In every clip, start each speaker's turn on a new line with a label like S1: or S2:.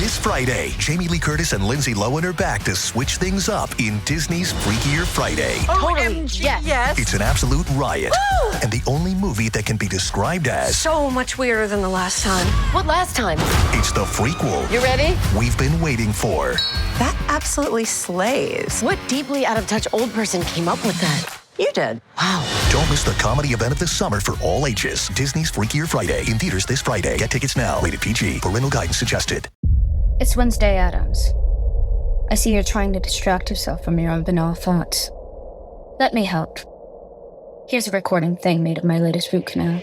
S1: This Friday, Jamie Lee Curtis and Lindsay Lohan are back to switch things up in Disney's Freakier Friday.
S2: Totally. Yes.
S1: It's an absolute riot.
S2: Woo!
S1: And the only movie that can be described as
S2: So much weirder than the last time.
S3: What last time?
S1: it's the frequel
S3: You ready?
S1: we've been waiting for.
S4: That absolutely slays.
S3: What deeply out-of-touch old person came up with that?
S4: You did.
S3: Wow.
S1: Don't miss the comedy event of the summer for all ages. Disney's Freakier Friday in theaters this Friday. Get tickets now. Rated PG. Parental guidance suggested.
S5: It's Wednesday Addams. I see you're trying to distract yourself from your own banal thoughts. Let me help. Here's a recording thing made of my latest root canal.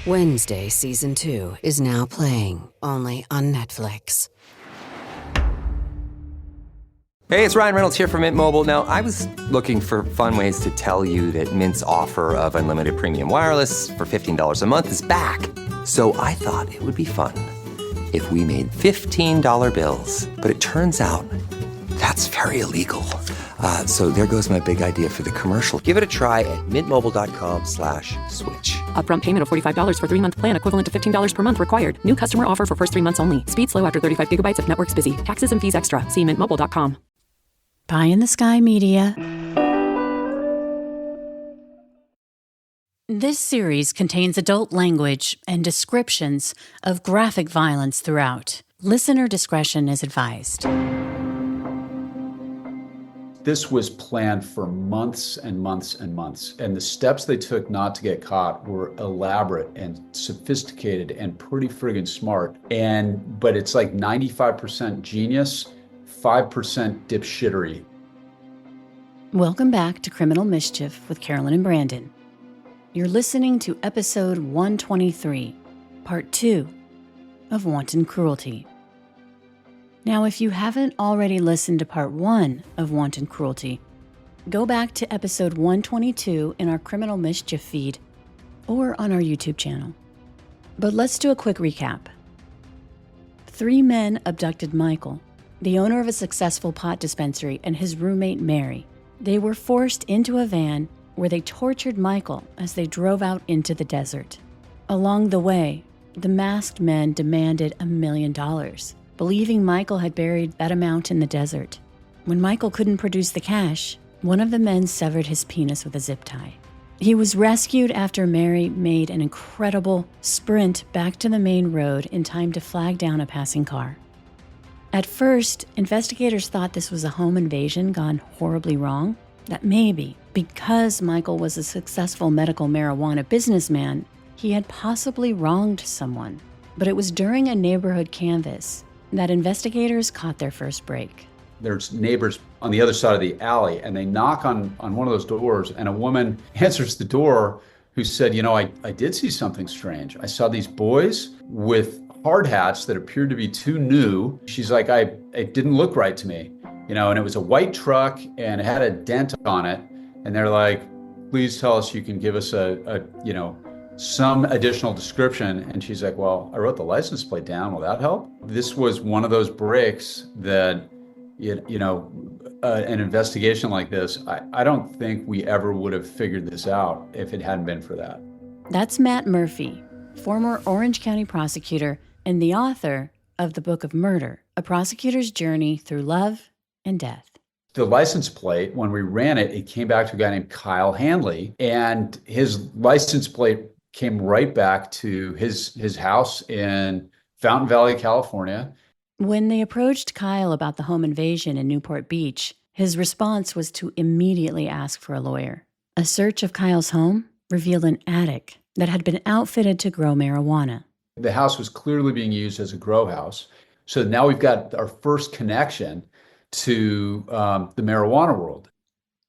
S6: Wednesday Season 2 is now playing, only on Netflix.
S7: Hey, it's Ryan Reynolds here from Mint Mobile. Now, I was looking for fun ways to tell you that Mint's offer of unlimited premium wireless for $15 a month is back. So I thought it would be fun if we made $15 bills. But it turns out that's very illegal. So there goes my big idea for the commercial. Give it a try at mintmobile.com/switch.
S8: Upfront payment of $45 for 3-month plan equivalent to $15 per month required. New customer offer for first 3 months only. Speed slow after 35 gigabytes if network's busy. Taxes and fees extra. See mintmobile.com.
S9: Pie in the Sky Media. This series contains adult language and descriptions of graphic violence throughout. Listener discretion is advised.
S10: This was planned for months and months and months. And the steps they took not to get caught were elaborate and sophisticated and pretty friggin' smart. But it's like 95% genius, 5% dipshittery.
S9: Welcome back to Criminal Mischief with Carolyn and Brandon. You're listening to episode 123, part 2 of Wanton Cruelty. Now, if you haven't already listened to part 1 of Wanton Cruelty, go back to episode 122 in our Criminal Mischief feed or on our YouTube channel. But let's do a quick recap. 3 men abducted Michael, the owner of a successful pot dispensary, and his roommate Mary. They were forced into a van where they tortured Michael as they drove out into the desert. Along the way, the masked men demanded $1 million. Believing Michael had buried that amount in the desert. When Michael couldn't produce the cash, one of the men severed his penis with a zip tie. He was rescued after Mary made an incredible sprint back to the main road in time to flag down a passing car. At first, investigators thought this was a home invasion gone horribly wrong, that maybe because Michael was a successful medical marijuana businessman, he had possibly wronged someone. But it was during a neighborhood canvass that investigators caught their first break.
S10: There's neighbors on the other side of the alley, and they knock on one of those doors, and a woman answers the door who said, I did see something strange. I saw these boys with hard hats that appeared to be too new. She's like, it didn't look right to me, and it was a white truck, and it had a dent on it, and they're like, please tell us you can give us some additional description. And she's like, well, I wrote the license plate down. Will that help? This was one of those breaks that, an investigation like this, I don't think we ever would have figured this out if it hadn't been for that.
S9: That's Matt Murphy, former Orange County prosecutor and the author of The Book of Murder, a prosecutor's journey through love and death.
S10: The license plate, when we ran it, it came back to a guy named Kyle Handley, and his license plate came right back to his house in Fountain Valley, California.
S9: When they approached Kyle about the home invasion in Newport Beach, his response was to immediately ask for a lawyer. A search of Kyle's home revealed an attic that had been outfitted to grow marijuana.
S10: The house was clearly being used as a grow house. So now we've got our first connection to the marijuana world.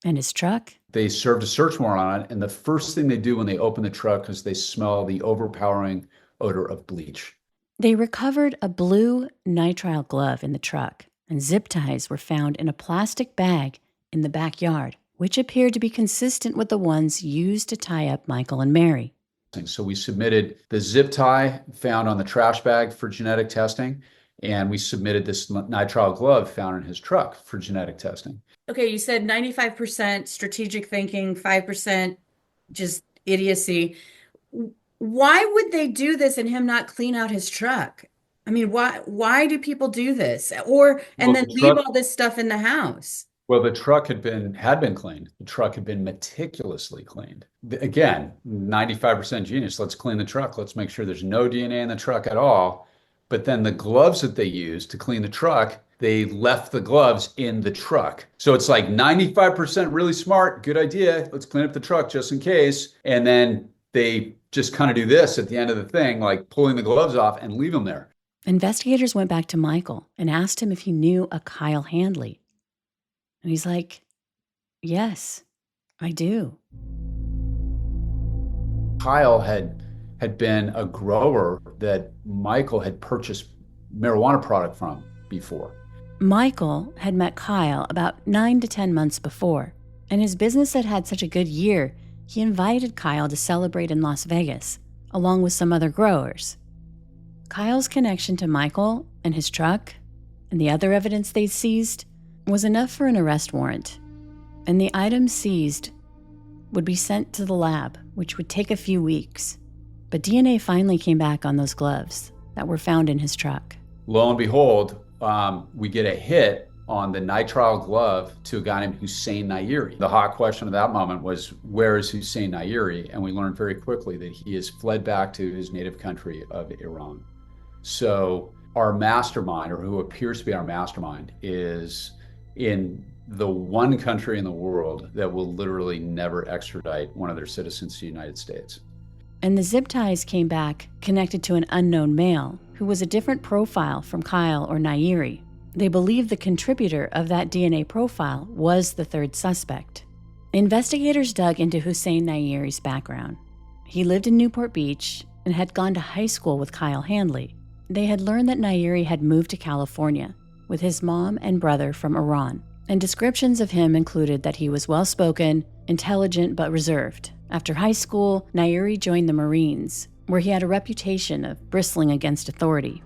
S9: And his truck?
S10: They served a search warrant on it, and the first thing they do when they open the truck is they smell the overpowering odor of bleach.
S9: They recovered a blue nitrile glove in the truck, and zip ties were found in a plastic bag in the backyard, which appeared to be consistent with the ones used to tie up Michael and Mary.
S10: So we submitted the zip tie found on the trash bag for genetic testing, And we submitted this nitrile glove found in his truck for genetic testing.
S9: Okay, you said 95% strategic thinking, 5% just idiocy. Why would they do this and him not clean out his truck? I mean, why do people do this? And then leave all this stuff in the house?
S10: Well, the truck had been cleaned. The truck had been meticulously cleaned. Again, 95% genius. Let's clean the truck. Let's make sure there's no DNA in the truck at all. But then the gloves that they used to clean the truck, they left the gloves in the truck. So it's like 95% really smart, good idea. Let's clean up the truck just in case. And then they just kind of do this at the end of the thing, like pulling the gloves off and leave them there.
S9: Investigators went back to Michael and asked him if he knew a Kyle Handley. And he's like, yes, I do.
S10: Kyle had been a grower that Michael had purchased marijuana product from before.
S9: Michael had met Kyle about 9 to 10 months before, and his business had had such a good year, he invited Kyle to celebrate in Las Vegas, along with some other growers. Kyle's connection to Michael and his truck and the other evidence they seized was enough for an arrest warrant, and the items seized would be sent to the lab, which would take a few weeks. But DNA finally came back on those gloves that were found in his truck.
S10: Lo and behold, we get a hit on the nitrile glove to a guy named Hussein Nairi. The hot question at that moment was, where is Hussein Nairi? And we learned very quickly that he has fled back to his native country of Iran. So our mastermind, or who appears to be our mastermind, is in the one country in the world that will literally never extradite one of their citizens to the United States.
S9: And the zip ties came back connected to an unknown male who was a different profile from Kyle or Nairi. They believe the contributor of that DNA profile was the third suspect. Investigators dug into Hussein Nairi's background. He lived in Newport Beach and had gone to high school with Kyle Handley. They had learned that Nairi had moved to California with his mom and brother from Iran, and descriptions of him included that he was well-spoken, intelligent, but reserved. After high school, Nairi joined the Marines, where he had a reputation of bristling against authority.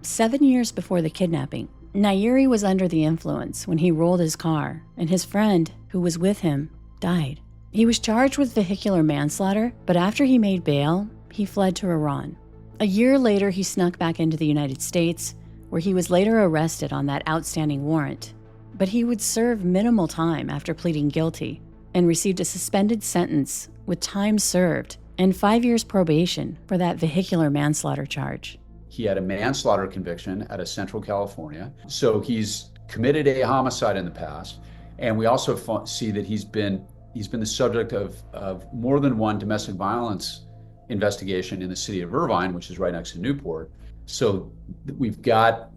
S9: 7 years before the kidnapping, Nairi was under the influence when he rolled his car, and his friend, who was with him, died. He was charged with vehicular manslaughter, but after he made bail, he fled to Iran. A year later, he snuck back into the United States, where he was later arrested on that outstanding warrant. But he would serve minimal time after pleading guilty and received a suspended sentence with time served and 5 years probation for that vehicular manslaughter charge.
S10: He had a manslaughter conviction out of Central California. So he's committed a homicide in the past. And we also see that he's been the subject of more than one domestic violence investigation in the city of Irvine, which is right next to Newport. So we've got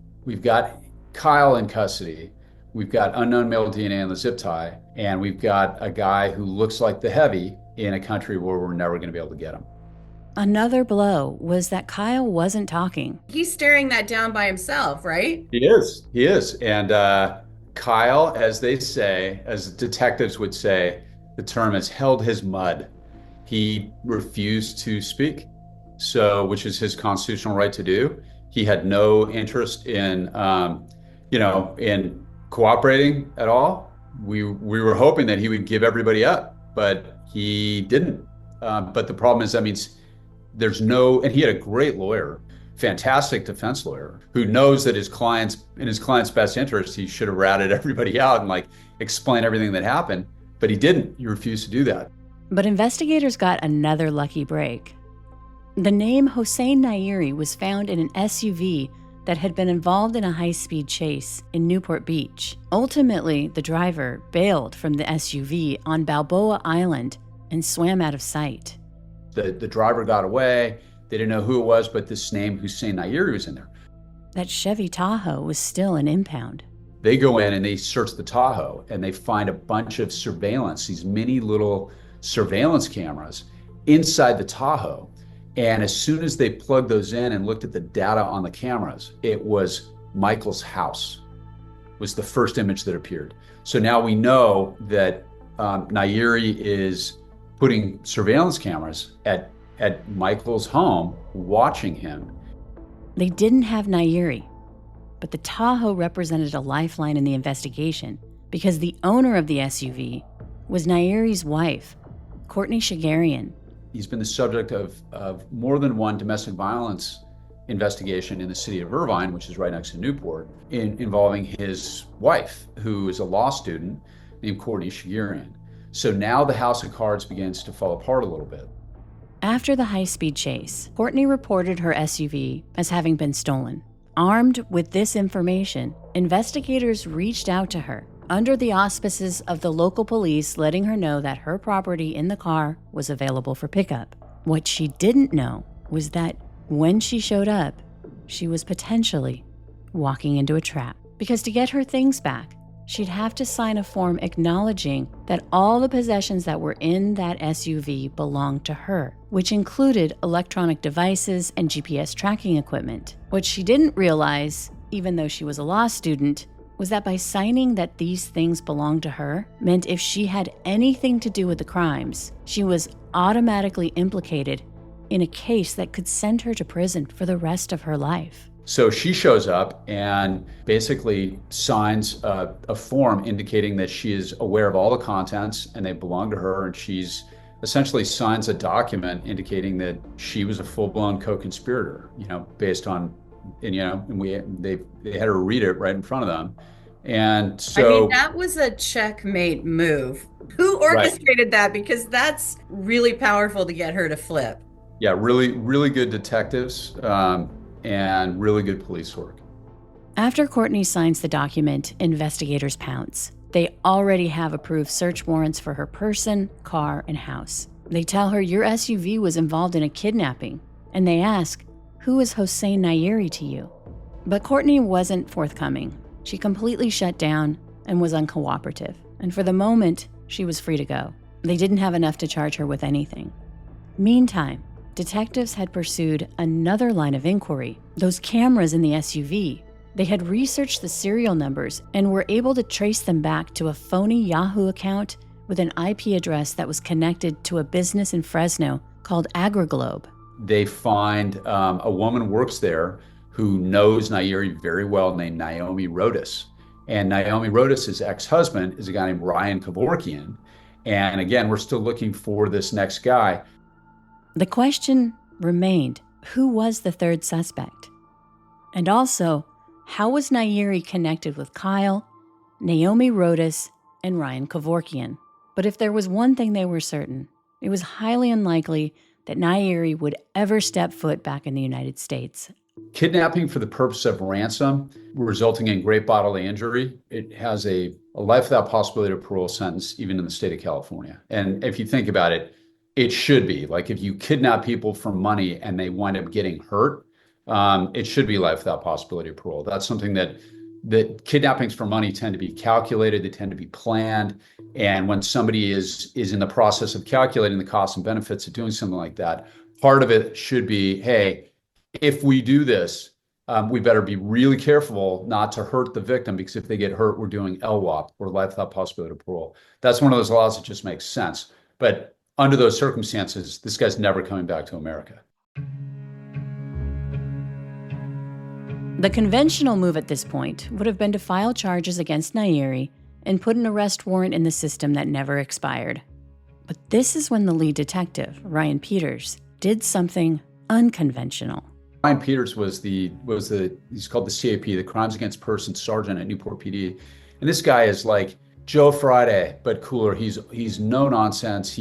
S10: Kyle in custody. We've got unknown male DNA in the zip tie, and we've got a guy who looks like the heavy in a country where we're never going to be able to get him.
S9: Another blow was that Kyle wasn't talking. He's staring that down by himself, right?
S10: He is. And Kyle, as they say, as detectives would say, the term has held his mud. He refused to speak, which is his constitutional right to do. He had no interest in, in cooperating at all. We were hoping that he would give everybody up, but he didn't. But the problem is, that means and he had a great lawyer, fantastic defense lawyer, who knows that in his client's best interest, he should have ratted everybody out and explain everything that happened, but he didn't. He refused to do that.
S9: But investigators got another lucky break. The name Hussein Nairi was found in an SUV that had been involved in a high-speed chase in Newport Beach. Ultimately, the driver bailed from the SUV on Balboa Island and swam out of sight.
S10: The driver got away. They didn't know who it was, but this name Hussein Nairi was in there.
S9: That Chevy Tahoe was still an impound.
S10: They go in and they search the Tahoe, and they find a bunch of surveillance, these mini little surveillance cameras inside the Tahoe. And as soon as they plugged those in and looked at the data on the cameras, it was Michael's house was the first image that appeared. So now we know that Nairi is putting surveillance cameras at Michael's home, watching him.
S9: They didn't have Nairi, but the Tahoe represented a lifeline in the investigation because the owner of the SUV was Nairi's wife, Courtney Shagarian.
S10: He's been the subject of more than one domestic violence investigation in the city of Irvine, which is right next to Newport, involving his wife, who is a law student named Courtney Shagarian. So now the house of cards begins to fall apart a little bit.
S9: After the high-speed chase, Courtney reported her SUV as having been stolen. Armed with this information, investigators reached out to her under the auspices of the local police, letting her know that her property in the car was available for pickup. What she didn't know was that when she showed up, she was potentially walking into a trap. Because to get her things back, she'd have to sign a form acknowledging that all the possessions that were in that SUV belonged to her, which included electronic devices and GPS tracking equipment. What she didn't realize, even though she was a law student, was that by signing that these things belonged to her meant if she had anything to do with the crimes, she was automatically implicated in a case that could send her to prison for the rest of her life.
S10: So she shows up and basically signs a form indicating that she is aware of all the contents and they belong to her, and she's essentially signs a document indicating that she was a full-blown co-conspirator, based on, they had her read it right in front of them. And so
S4: that was a checkmate move. Who orchestrated that? Because that's really powerful to get her to flip.
S10: Yeah, really, really good detectives and really good police work.
S9: After Courtney signs the document, investigators pounce. They already have approved search warrants for her person, car, and house. They tell her your SUV was involved in a kidnapping, and they ask, who is Hossein Nairi to you? But Courtney wasn't forthcoming. She completely shut down and was uncooperative. And for the moment, she was free to go. They didn't have enough to charge her with anything. Meantime, detectives had pursued another line of inquiry, those cameras in the SUV. They had researched the serial numbers and were able to trace them back to a phony Yahoo account with an IP address that was connected to a business in Fresno called AgriGlobe.
S10: They find a woman works there who knows Nairi very well, named Naomi Rodas. And Naomi Rodas' ex-husband is a guy named Ryan Kevorkian. And again, we're still looking for this next guy.
S9: The question remained, who was the third suspect? And also, how was Nairi connected with Kyle, Naomi Rodas, and Ryan Kevorkian? But if there was one thing they were certain, it was highly unlikely that Nairi would ever step foot back in the United States.
S10: Kidnapping for the purpose of ransom, resulting in great bodily injury, it has a life without possibility of parole sentence, even in the state of California. And if you think about it, it should be. Like if you kidnap people for money and they wind up getting hurt, it should be life without possibility of parole. That's something that kidnappings for money tend to be calculated, they tend to be planned. And when somebody is in the process of calculating the costs and benefits of doing something like that, part of it should be, hey, if we do this, we better be really careful not to hurt the victim, because if they get hurt, we're doing LWOP, or life without possibility of parole. That's one of those laws that just makes sense. But under those circumstances, this guy's never coming back to America.
S9: The conventional move at this point would have been to file charges against Nairi and put an arrest warrant in the system that never expired. But this is when the lead detective, Ryan Peters, did something unconventional.
S10: Ryan Peters he's called the CAP, the Crimes Against Persons Sergeant at Newport PD. And this guy is like Joe Friday, but cooler. He's no nonsense,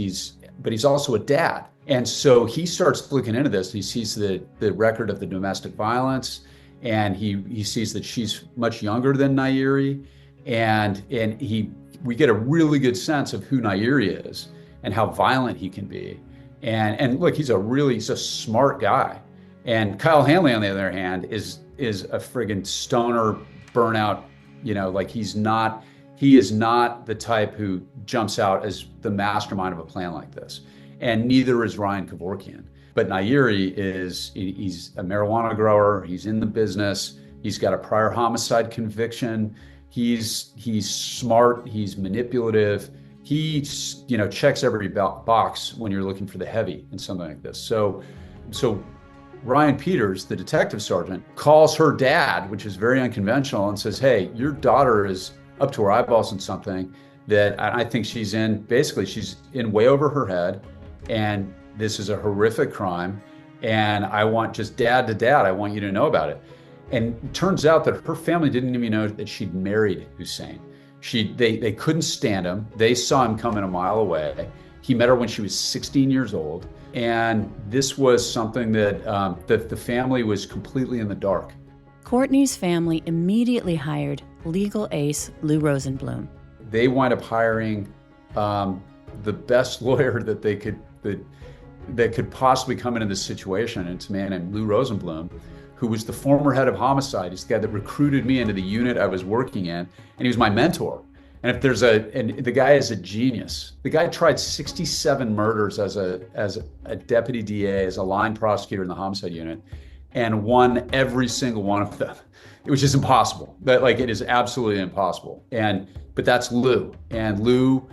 S10: but he's also a dad. And so he starts looking into this. He sees the record of the domestic violence, and he sees that she's much younger than Nairi. And we get a really good sense of who Nairi is and how violent he can be. And look, he's a smart guy. And Kyle Hanley, on the other hand, is a friggin' stoner burnout, he is not the type who jumps out as the mastermind of a plan like this. And neither is Ryan Kevorkian. But Nairi he's a marijuana grower, he's in the business, he's got a prior homicide conviction, he's smart, he's manipulative, he checks every box when you're looking for the heavy in something like this. So Ryan Peters, the detective sergeant, calls her dad, which is very unconventional, and says, hey, your daughter is up to her eyeballs in something that I think she's in way over her head, and this is a horrific crime, and I want just dad to dad, I want you to know about it. And it turns out that her family didn't even know that she'd married Hussein. They couldn't stand him. They saw him coming a mile away. He met her when she was 16 years old. And this was something that the family was completely in the dark.
S9: Courtney's family immediately hired legal ace Lou Rosenblum.
S10: They wind up hiring the best lawyer that could possibly come into this situation. And it's a man named Lou Rosenblum, who was the former head of homicide. He's the guy that recruited me into the unit I was working in, and he was my mentor. And the guy is a genius. The guy tried 67 murders as a deputy DA, as a line prosecutor in the homicide unit, and won every single one of them. It was just impossible. It is absolutely impossible. But that's Lou. And Lou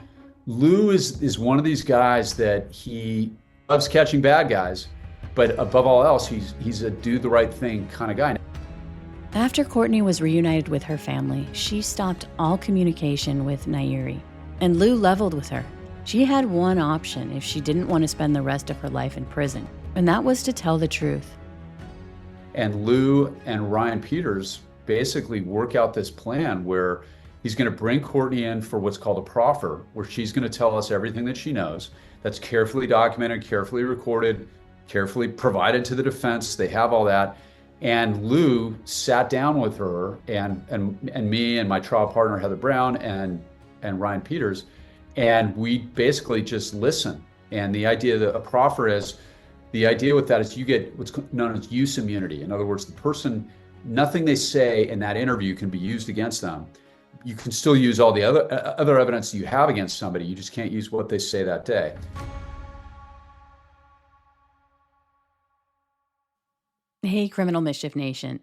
S10: is one of these guys that he loves catching bad guys, but above all else, he's a do the right thing kind of guy.
S9: After Courtney was reunited with her family, she stopped all communication with Nairi, and Lou leveled with her. She had one option if she didn't want to spend the rest of her life in prison, and that was to tell the truth.
S10: And Lou and Ryan Peters basically work out this plan where he's going to bring Courtney in for what's called a proffer, where she's going to tell us everything that she knows. That's carefully documented, carefully recorded, carefully provided to the defense. They have all that. And Lou sat down with her and me and my trial partner, Heather Brown, and Ryan Peters, and we basically just listen. And the idea that a proffer is, the idea with that is you get what's known as use immunity. In other words, the person, nothing they say in that interview can be used against them. You can still use all the other evidence you have against somebody. You just can't use what they say that day.
S9: Hey, Criminal Mischief Nation.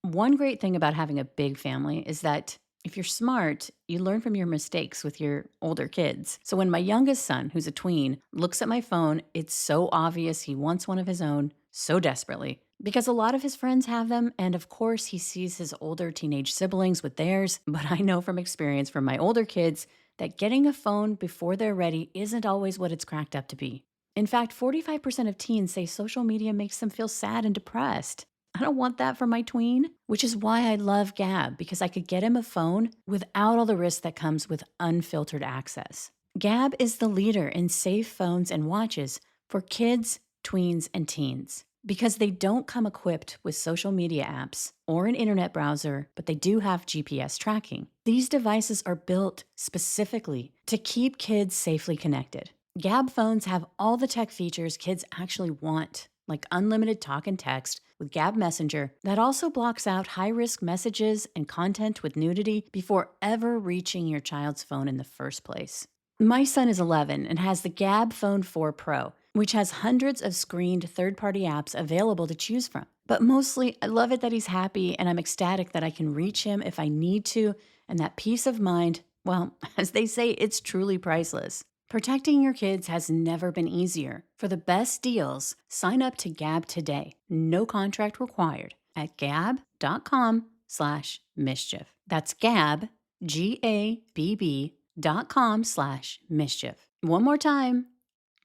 S9: One great thing about having a big family is that if you're smart, you learn from your mistakes with your older kids. So when my youngest son, who's a tween, looks at my phone, it's so obvious he wants one of his own so desperately. Because a lot of his friends have them, and of course he sees his older teenage siblings with theirs. But I know from experience from my older kids that getting a phone before they're ready isn't always what it's cracked up to be. In fact, 45% of teens say social media makes them feel sad and depressed. I don't want that for my tween, which is why I love Gab, because I could get him a phone without all the risk that comes with unfiltered access. Gab is the leader in safe phones and watches for kids, tweens, and teens, because they don't come equipped with social media apps or an internet browser, but they do have GPS tracking. These devices are built specifically to keep kids safely connected. Gab phones have all the tech features kids actually want, like unlimited talk and text with Gab Messenger that also blocks out high-risk messages and content with nudity before ever reaching your child's phone in the first place. My son is 11 and has the Gab Phone 4 Pro, which has hundreds of screened third-party apps available to choose from. But mostly, I love it that he's happy and I'm ecstatic that I can reach him if I need to, and that peace of mind, well, as they say, it's truly priceless. Protecting your kids has never been easier. For the best deals, sign up to Gab today. No contract required at gab.com/mischief. That's Gab, GABB.com/mischief. One more time,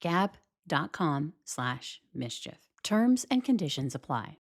S9: gab.com/mischief. Terms and conditions apply.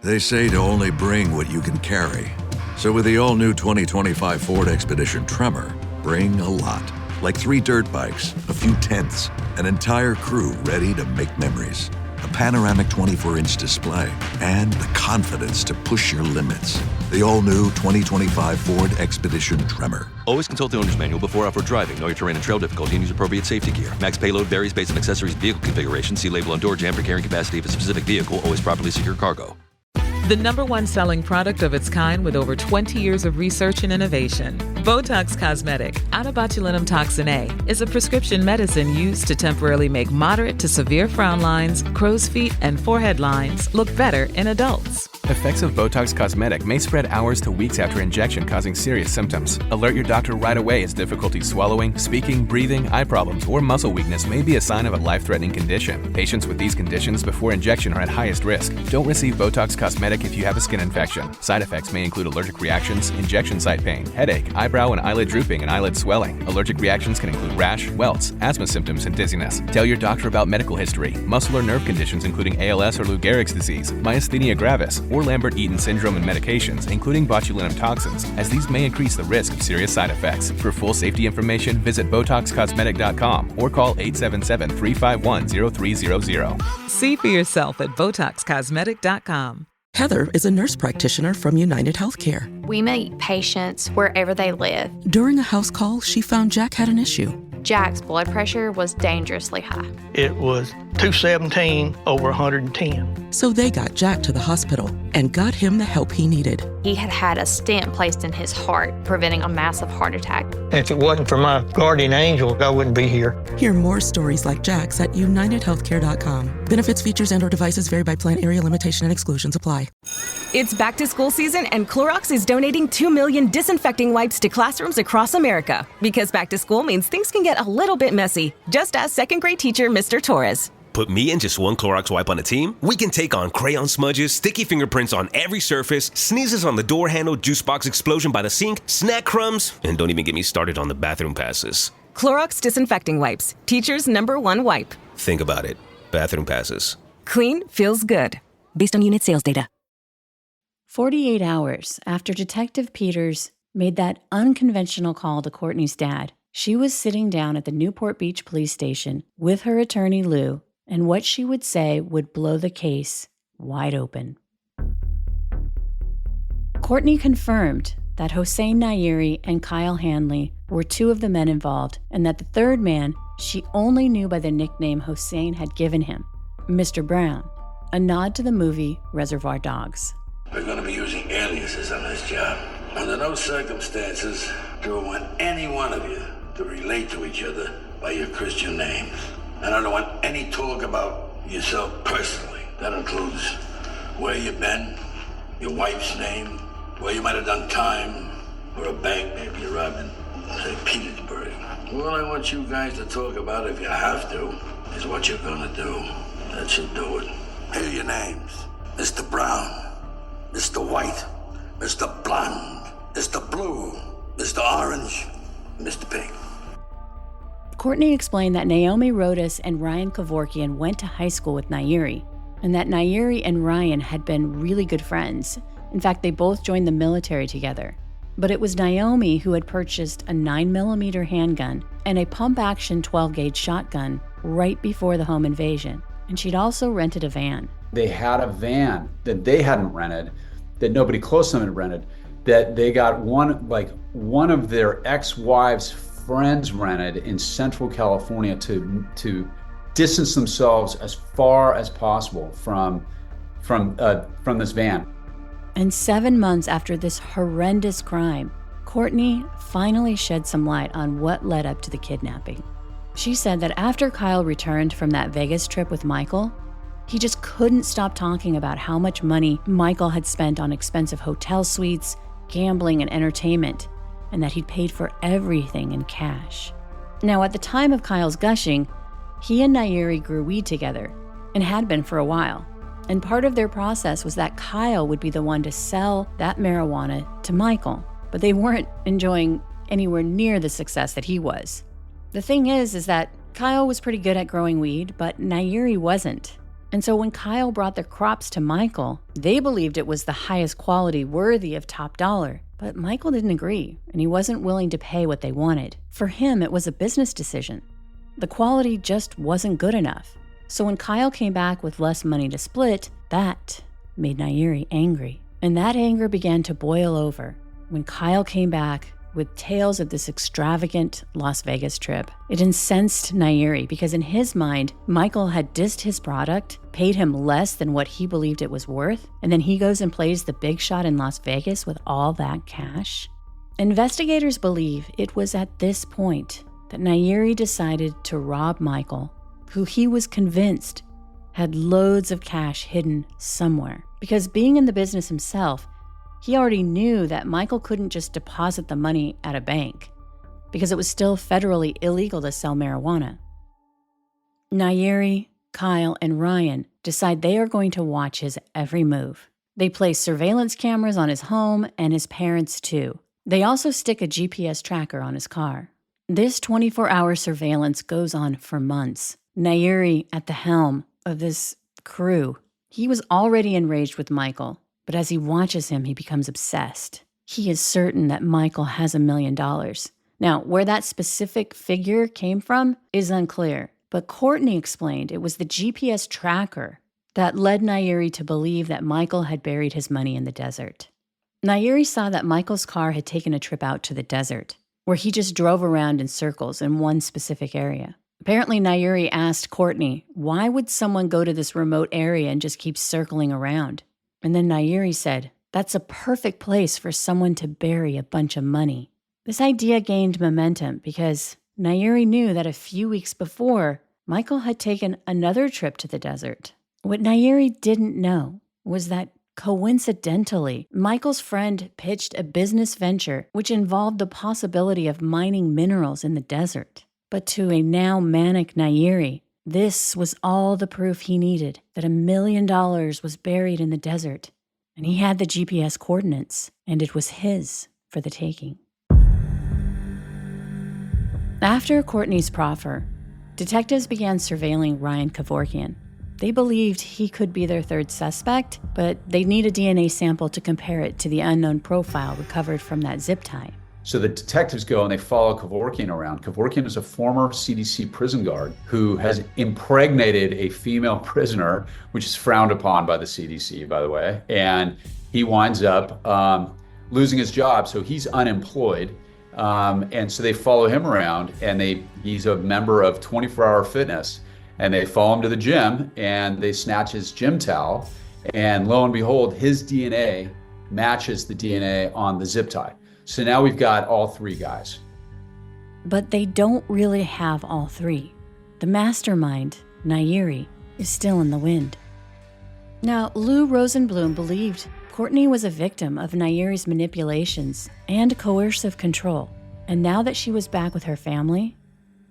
S11: They say to only bring what you can carry. So with the all-new 2025 Ford Expedition Tremor, bring a lot. Like 3 dirt bikes, a few tents, an entire crew ready to make memories. A panoramic 24-inch display, and the confidence to push your limits. The all-new 2025 Ford Expedition Tremor.
S12: Always consult the owner's manual before off-road driving. Know your terrain and trail difficulty and use appropriate safety gear. Max payload varies based on accessories and vehicle configuration. See label on door jamb for carrying capacity of a specific vehicle. Always properly secure cargo.
S13: The #1 selling product of its kind with over 20 years of research and innovation. Botox Cosmetic, out of botulinum toxin A, is a prescription medicine used to temporarily make moderate to severe frown lines, crow's feet, and forehead lines look better in adults.
S14: Effects of Botox Cosmetic may spread hours to weeks after injection, causing serious symptoms. Alert your doctor right away as difficulty swallowing, speaking, breathing, eye problems, or muscle weakness may be a sign of a life-threatening condition. Patients with these conditions before injection are at highest risk. Don't receive Botox Cosmetic if you have a skin infection. Side effects may include allergic reactions, injection site pain, headache, eyebrow and eyelid drooping, and eyelid swelling. Allergic reactions can include rash, welts, asthma symptoms, and dizziness. Tell your doctor about medical history, muscle or nerve conditions including ALS or Lou Gehrig's disease, myasthenia gravis, or Lambert-Eaton syndrome, and medications, including botulinum toxins, as these may increase the risk of serious side effects. For full safety information, visit BotoxCosmetic.com or call 877-351-0300.
S13: See for yourself at BotoxCosmetic.com.
S15: Heather is a nurse practitioner from United Healthcare.
S2: We meet patients wherever they live.
S15: During a house call, she found Jack had an issue.
S2: Jack's blood pressure was dangerously high.
S16: It was 217 over 110.
S15: So they got Jack to the hospital and got him the help he needed.
S2: He had had a stent placed in his heart, preventing a massive heart attack.
S16: If it wasn't for my guardian angel, I wouldn't be here.
S15: Hear more stories like Jack's at UnitedHealthcare.com. Benefits, features, and/or devices vary by plan, area limitation, and exclusions apply.
S17: It's back to school season, and Clorox is donating 2 million disinfecting wipes to classrooms across America. Because back to school means things can get a little bit messy. Just ask second grade teacher Mr. Torres.
S18: Put me and just one Clorox wipe on a team, we can take on crayon smudges, sticky fingerprints on every surface, sneezes on the door handle, juice box explosion by the sink, snack crumbs, and don't even get me started on the bathroom passes.
S17: Clorox disinfecting wipes, teacher's #1 wipe.
S18: Think about it. Bathroom passes.
S17: Clean feels good. Based on unit sales data.
S9: 48 hours after Detective Peters made that unconventional call to Courtney's dad, she was sitting down at the Newport Beach police station with her attorney Lou, and what she would say would blow the case wide open. Courtney confirmed that Hossein Nayeri and Kyle Hanley were two of the men involved, and that the third man she only knew by the nickname Hossein had given him, Mr. Brown, a nod to the movie Reservoir Dogs.
S19: We're going to be using aliases on this job. Under no circumstances do I want any one of you to relate to each other by your Christian names. And I don't want any talk about yourself personally. That includes where you've been, your wife's name, where you might have done time, or a bank maybe you robbed in, say, Petersburg. All I want you guys to talk about, if you have to, is what you're gonna do. That should do it. Here are your names. Mr. Brown, Mr. White, Mr. Blonde, Mr. Blue, Mr. Orange, Mr. Pink.
S9: Courtney explained that Naomi Rodas and Ryan Kevorkian went to high school with Nayeri, and that Nayeri and Ryan had been really good friends. In fact, they both joined the military together. But it was Naomi who had purchased a 9mm handgun and a pump-action 12-gauge shotgun right before the home invasion, and she'd also rented a van.
S10: They had a van that they hadn't rented, that nobody close to them had rented, that they got one of their ex-wives' friends rented in Central California to distance themselves as far as possible from this van.
S9: And 7 months after this horrendous crime, Courtney finally shed some light on what led up to the kidnapping. She said that after Kyle returned from that Vegas trip with Michael, he just couldn't stop talking about how much money Michael had spent on expensive hotel suites, gambling, and entertainment, and that he'd paid for everything in cash. Now, at the time of Kyle's gushing, he and Nayeri grew weed together, and had been for a while. And part of their process was that Kyle would be the one to sell that marijuana to Michael, but they weren't enjoying anywhere near the success that he was. The thing is that Kyle was pretty good at growing weed, but Nayeri wasn't. And so when Kyle brought their crops to Michael, they believed it was the highest quality worthy of top dollar. But Michael didn't agree, and he wasn't willing to pay what they wanted. For him, it was a business decision. The quality just wasn't good enough. So when Kyle came back with less money to split, that made Nayeri angry. And that anger began to boil over when Kyle came back with tales of this extravagant Las Vegas trip. It incensed Nairi because in his mind, Michael had dissed his product, paid him less than what he believed it was worth, and then he goes and plays the big shot in Las Vegas with all that cash. Investigators believe it was at this point that Nairi decided to rob Michael, who he was convinced had loads of cash hidden somewhere. Because being in the business himself, he already knew that Michael couldn't just deposit the money at a bank because it was still federally illegal to sell marijuana. Nairi, Kyle, and Ryan decide they are going to watch his every move. They place surveillance cameras on his home and his parents too. They also stick a GPS tracker on his car. This 24-hour surveillance goes on for months. Nairi at the helm of this crew. He was already enraged with Michael, but as he watches him, he becomes obsessed. He is certain that Michael has $1 million. Now, where that specific figure came from is unclear, but Courtney explained it was the GPS tracker that led Nairi to believe that Michael had buried his money in the desert. Nairi saw that Michael's car had taken a trip out to the desert, where he just drove around in circles in one specific area. Apparently, Nairi asked Courtney, why would someone go to this remote area and just keep circling around? And then Nairi said, that's a perfect place for someone to bury a bunch of money. This idea gained momentum because Nairi knew that a few weeks before, Michael had taken another trip to the desert. What Nairi didn't know was that coincidentally, Michael's friend pitched a business venture which involved the possibility of mining minerals in the desert. But to a now manic Nairi, this was all the proof he needed that $1 million was buried in the desert, and he had the GPS coordinates, and it was his for the taking. After Courtney's proffer, detectives began surveilling Ryan Kevorkian. They believed he could be their third suspect, but they'd need a DNA sample to compare it to the unknown profile recovered from that zip tie.
S10: So the detectives go and they follow Kevorkian around. Kevorkian is a former CDC prison guard who has impregnated a female prisoner, which is frowned upon by the CDC, by the way. And he winds up losing his job, so he's unemployed. And so they follow him around, and he's a member of 24-Hour Fitness. And they follow him to the gym, and they snatch his gym towel. And lo and behold, his DNA matches the DNA on the zip tie. So now we've got all three guys.
S9: But they don't really have all three. The mastermind, Nairi, is still in the wind. Now, Lou Rosenblum believed Courtney was a victim of Nairi's manipulations and coercive control. And now that she was back with her family,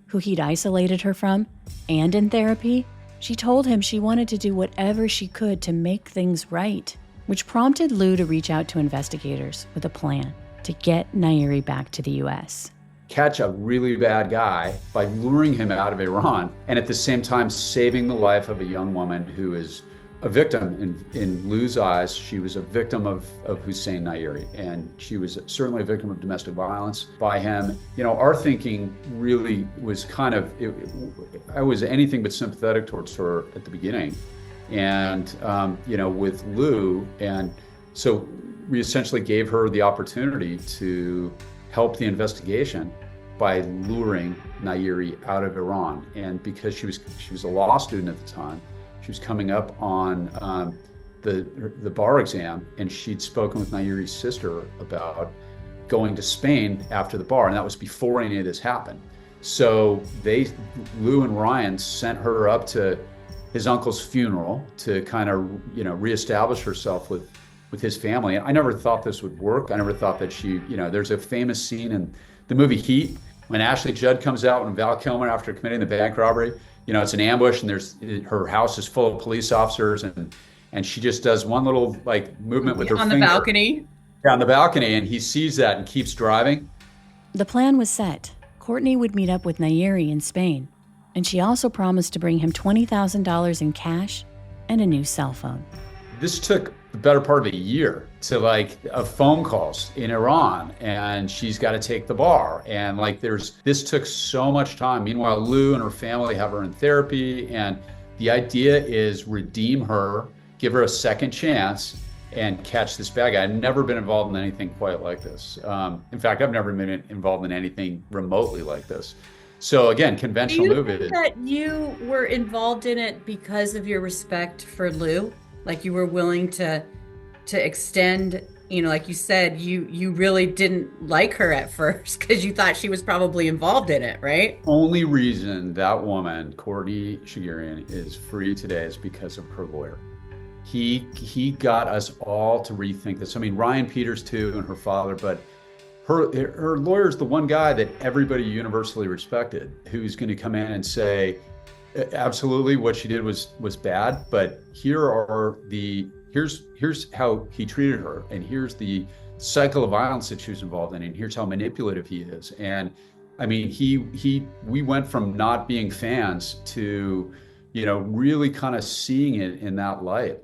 S9: who he'd isolated her from, and in therapy, she told him she wanted to do whatever she could to make things right, which prompted Lou to reach out to investigators with a plan to get Nairi back to the U.S.
S10: Catch a really bad guy by luring him out of Iran, and at the same time saving the life of a young woman who is a victim. In Lou's eyes, she was a victim of Hussein Nairi, and she was certainly a victim of domestic violence by him. You know, our thinking really was kind of, I was anything but sympathetic towards her at the beginning. And, you know, with Lou, and so we essentially gave her the opportunity to help the investigation by luring Nairi out of Iran. And because she was a law student at the time, she was coming up on the bar exam, and she'd spoken with Nairi's sister about going to Spain after the bar, and that was before any of this happened. So Lou and Ryan sent her up to his uncle's funeral to kind of, you know, reestablish herself with his family. And I never thought this would work. I never thought that she, you know, there's a famous scene in the movie Heat when Ashley Judd comes out when Val Kilmer, after committing the bank robbery, you know, it's an ambush, and her house is full of police officers, and she just does one little like movement with her
S4: on
S10: finger.
S4: the balcony.
S10: Yeah, on the balcony, and he sees that and keeps driving.
S9: The plan was set. Courtney would meet up with Nairi in Spain, and she also promised to bring him $20,000 in cash and a new cell phone.
S10: This took the better part of a year to of phone calls in Iran, and she's got to take the bar, and this took so much time. Meanwhile, Lou and her family have her in therapy, and the idea is redeem her, give her a second chance, and catch this bad guy. I've never been involved in anything quite like this. In fact, I've never been involved in anything remotely like this. So again, conventional movie.
S4: Do you think that you were involved in it because of your respect for Lou? Like you were willing to extend, like you said, you really didn't like her at first because you thought she was probably involved in it, right?
S10: Only reason that woman, Courtney Shigerian, is free today is because of her lawyer. He got us all to rethink this. I mean, Ryan Peters too, and her father, but her lawyer's the one guy that everybody universally respected, who's going to come in and say, absolutely, what she did was bad, but here's how he treated her, and here's the cycle of violence that she was involved in, and here's how manipulative he is. And I mean, we went from not being fans to, really kind of seeing it in that light.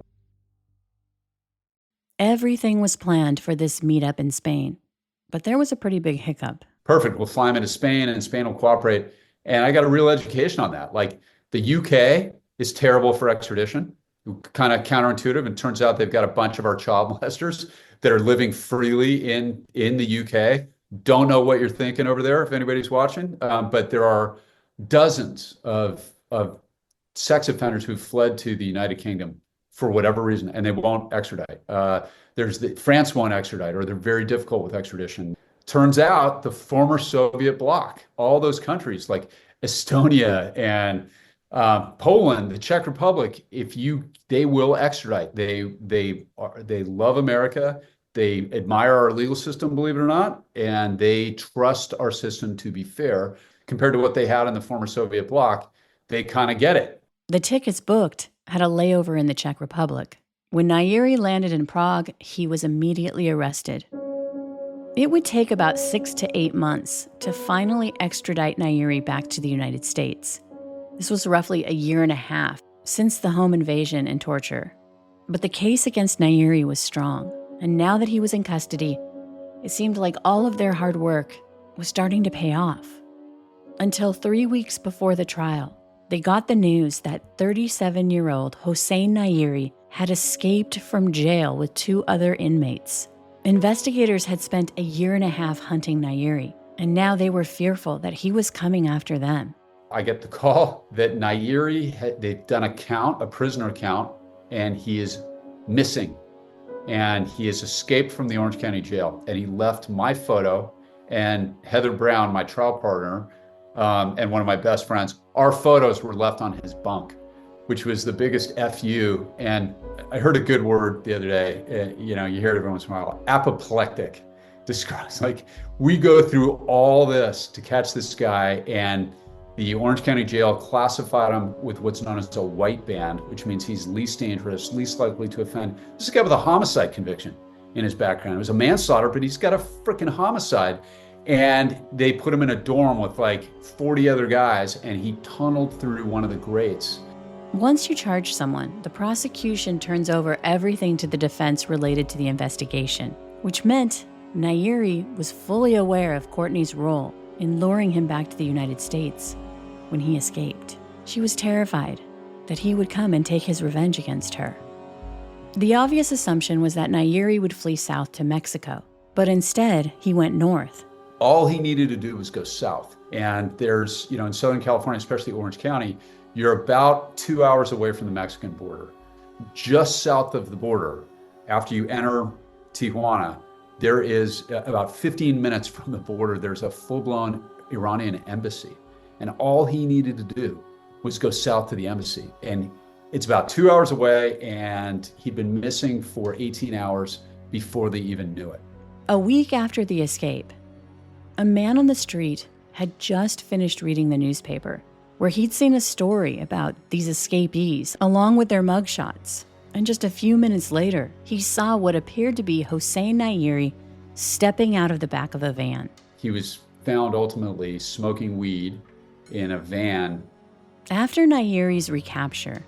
S9: Everything was planned for this meetup in Spain, but there was a pretty big hiccup.
S10: Perfect. We'll fly him into Spain, and Spain will cooperate. And I got a real education on that. Like, the UK is terrible for extradition, kind of counterintuitive. And turns out they've got a bunch of our child molesters that are living freely in the UK. Don't know what you're thinking over there if anybody's watching, but there are dozens of sex offenders who fled to the United Kingdom for whatever reason, and they won't extradite. France won't extradite, or they're very difficult with extradition. Turns out the former Soviet bloc, all those countries like Estonia and Poland, the Czech Republic, they will extradite. They love America. They admire our legal system, believe it or not, and they trust our system to be fair. Compared to what they had in the former Soviet bloc, they kind of get it.
S9: The tickets booked had a layover in the Czech Republic. When Nairi landed in Prague, he was immediately arrested. It would take about 6 to 8 months to finally extradite Nairi back to the United States. This was roughly a year and a half since the home invasion and torture. But the case against Nairi was strong, and now that he was in custody, it seemed like all of their hard work was starting to pay off. Until 3 weeks before the trial, they got the news that 37-year-old Hossein Nairi had escaped from jail with 2 other inmates. Investigators had spent a year and a half hunting Nairi, and now they were fearful that he was coming after them.
S10: I get the call that Nairi, they've done a prisoner count, and he is missing. And he has escaped from the Orange County Jail. And he left my photo and Heather Brown, my trial partner, and one of my best friends, our photos were left on his bunk, which was the biggest FU. And I heard a good word the other day, you hear it every once in a while, apoplectic. Describes, like, we go through all this to catch this guy, and the Orange County Jail classified him with what's known as a white band, which means he's least dangerous, least likely to offend. This is a guy with a homicide conviction in his background. It was a manslaughter, but he's got a freaking homicide. And they put him in a dorm with like 40 other guys, and he tunneled through one of the grates.
S9: Once you charge someone, the prosecution turns over everything to the defense related to the investigation, which meant Nairi was fully aware of Courtney's role in luring him back to the United States when he escaped. She was terrified that he would come and take his revenge against her. The obvious assumption was that Nairi would flee south to Mexico, but instead he went north.
S10: All he needed to do was go south. And there's, in Southern California, especially Orange County, you're about 2 hours away from the Mexican border. Just south of the border, after you enter Tijuana, there is about 15 minutes from the border, there's a full-blown Iranian embassy. And all he needed to do was go south to the embassy. And it's about 2 hours away, and he'd been missing for 18 hours before they even knew it.
S9: A week after the escape, a man on the street had just finished reading the newspaper, where he'd seen a story about these escapees along with their mugshots. And just a few minutes later, he saw what appeared to be Hossein Nairi stepping out of the back of a van.
S10: He was found ultimately smoking weed in a van.
S9: After Nairi's recapture,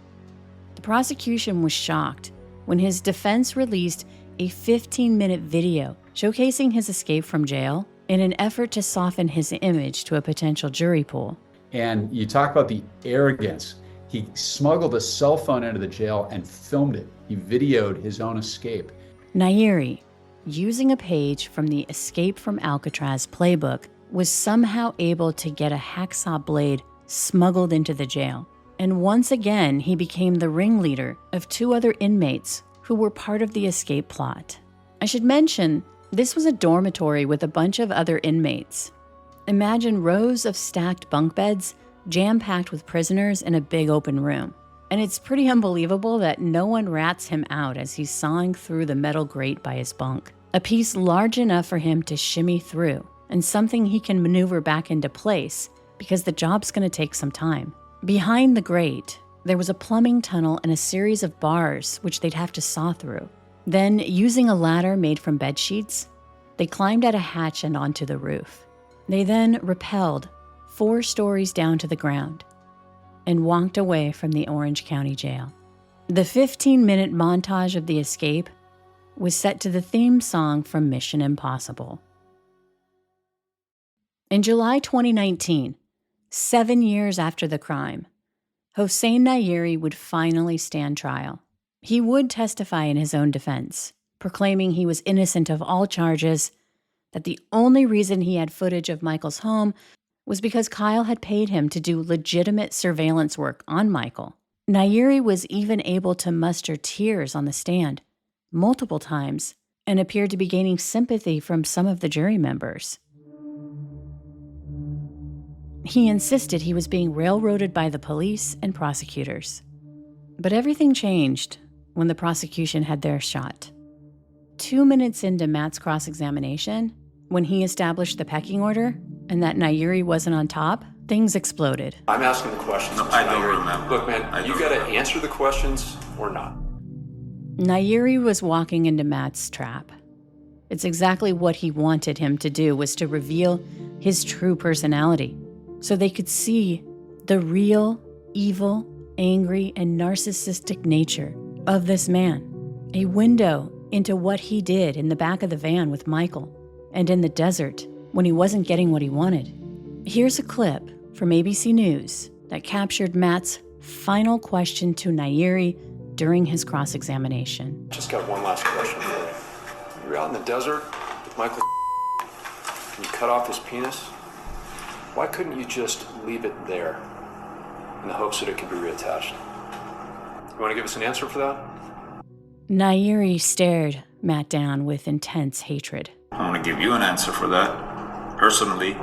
S9: the prosecution was shocked when his defense released a 15-minute video showcasing his escape from jail in an effort to soften his image to a potential jury pool.
S10: And you talk about the arrogance. He smuggled a cell phone into the jail and filmed it. He videoed his own escape.
S9: Nairi, using a page from the Escape from Alcatraz playbook, was somehow able to get a hacksaw blade smuggled into the jail. And once again, he became the ringleader of 2 other inmates who were part of the escape plot. I should mention, this was a dormitory with a bunch of other inmates. Imagine rows of stacked bunk beds jam-packed with prisoners in a big open room. And it's pretty unbelievable that no one rats him out as he's sawing through the metal grate by his bunk. A piece large enough for him to shimmy through, and something he can maneuver back into place because the job's going to take some time. Behind the grate, there was a plumbing tunnel and a series of bars which they'd have to saw through. Then, using a ladder made from bed sheets, they climbed out a hatch and onto the roof. They then rappelled 4 stories down to the ground and walked away from the Orange County Jail. The 15-minute montage of the escape was set to the theme song from Mission Impossible. In July 2019, 7 years after the crime, Hossein Nairi would finally stand trial. He would testify in his own defense, proclaiming he was innocent of all charges, that the only reason he had footage of Michael's home was because Kyle had paid him to do legitimate surveillance work on Michael. Nairi was even able to muster tears on the stand multiple times and appeared to be gaining sympathy from some of the jury members. He insisted he was being railroaded by the police and prosecutors. But everything changed when the prosecution had their shot. 2 minutes into Matt's cross-examination, when he established the pecking order and that Nairi wasn't on top, things exploded.
S20: I'm asking the questions.
S21: No, I don't remember.
S20: Look, man, you gotta answer the questions or not.
S9: Nairi was walking into Matt's trap. It's exactly what he wanted him to do, was to reveal his true personality, so they could see the real, evil, angry, and narcissistic nature of this man. A window into what he did in the back of the van with Michael and in the desert when he wasn't getting what he wanted. Here's a clip from ABC News that captured Matt's final question to Nairi during his cross-examination.
S20: Just got one last question for you. You're out in the desert with Michael and you cut off his penis. Why couldn't you just leave it there in the hopes that it could be reattached? You want to give us an answer for that?
S9: Nairi stared Matt down with intense hatred.
S21: I want to give you an answer for that, personally.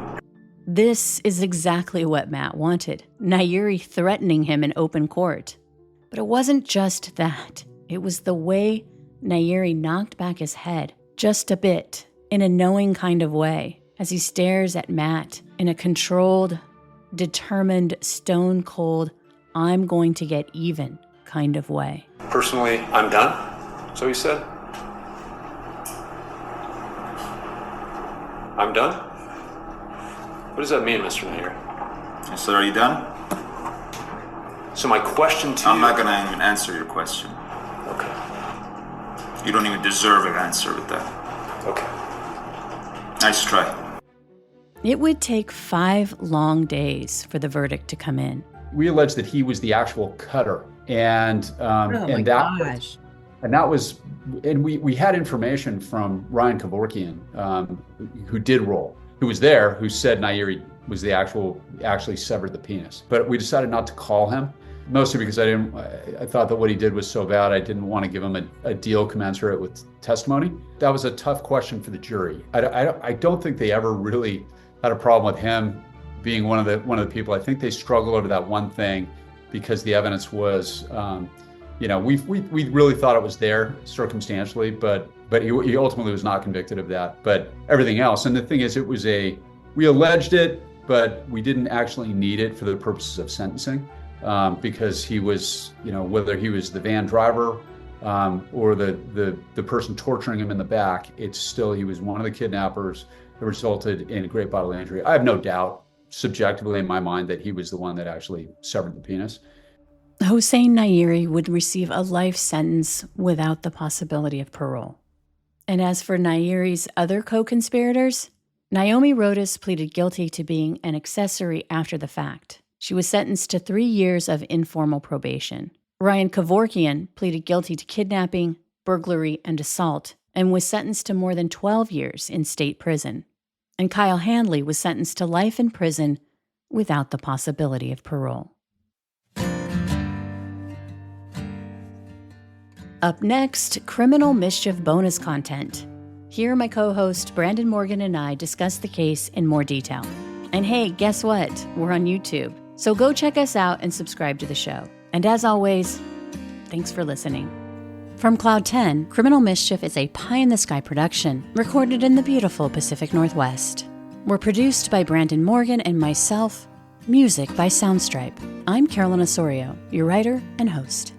S9: This is exactly what Matt wanted, Nairi threatening him in open court. But it wasn't just that. It was the way Nairi knocked back his head just a bit, in a knowing kind of way, as he stares at Matt in a controlled, determined, stone-cold, I'm going to get even kind of way.
S20: Personally, I'm done. So he said. I'm done? What does that mean, Mr. Nair?
S21: I said, are you done?
S20: So my question to you...
S21: I'm not going to even answer your question.
S20: Okay.
S21: You don't even deserve an answer with that.
S20: Okay.
S21: Nice try.
S9: It would take 5 long days for the verdict to come in.
S10: We allege that he was the actual cutter, and we had information from Ryan Kevorkian, who did roll, who was there, who said Nairi was the actually severed the penis. But we decided not to call him, mostly because I thought that what he did was so bad, I didn't want to give him a deal commensurate with testimony. That was a tough question for the jury. I don't think they ever really had a problem with him being one of the people. I think they struggled over that one thing because the evidence was, we really thought it was there circumstantially, but he ultimately was not convicted of that. But everything else, and the thing is, we alleged it, but we didn't actually need it for the purposes of sentencing, because he was, whether he was the van driver or the person torturing him in the back, it's still, he was one of the kidnappers that resulted in great bodily injury. I have no doubt, subjectively in my mind, that he was the one that actually severed the penis.
S9: Hossein Nairi would receive a life sentence without the possibility of parole. And as for Nairi's other co-conspirators, Naomi Rodas pleaded guilty to being an accessory after the fact. She was sentenced to 3 years of informal probation. Ryan Kevorkian pleaded guilty to kidnapping, burglary, and assault and was sentenced to more than 12 years in state prison. And Kyle Handley was sentenced to life in prison without the possibility of parole. Up next, Criminal Mischief bonus content. Here, my co-host Brandon Morgan and I discuss the case in more detail. And hey, guess what? We're on YouTube. So go check us out and subscribe to the show. And as always, thanks for listening. From Cloud 10, Criminal Mischief is a pie-in-the-sky production recorded in the beautiful Pacific Northwest. We're produced by Brandon Morgan and myself. Music by Soundstripe. I'm Carolyn Osorio, your writer and host.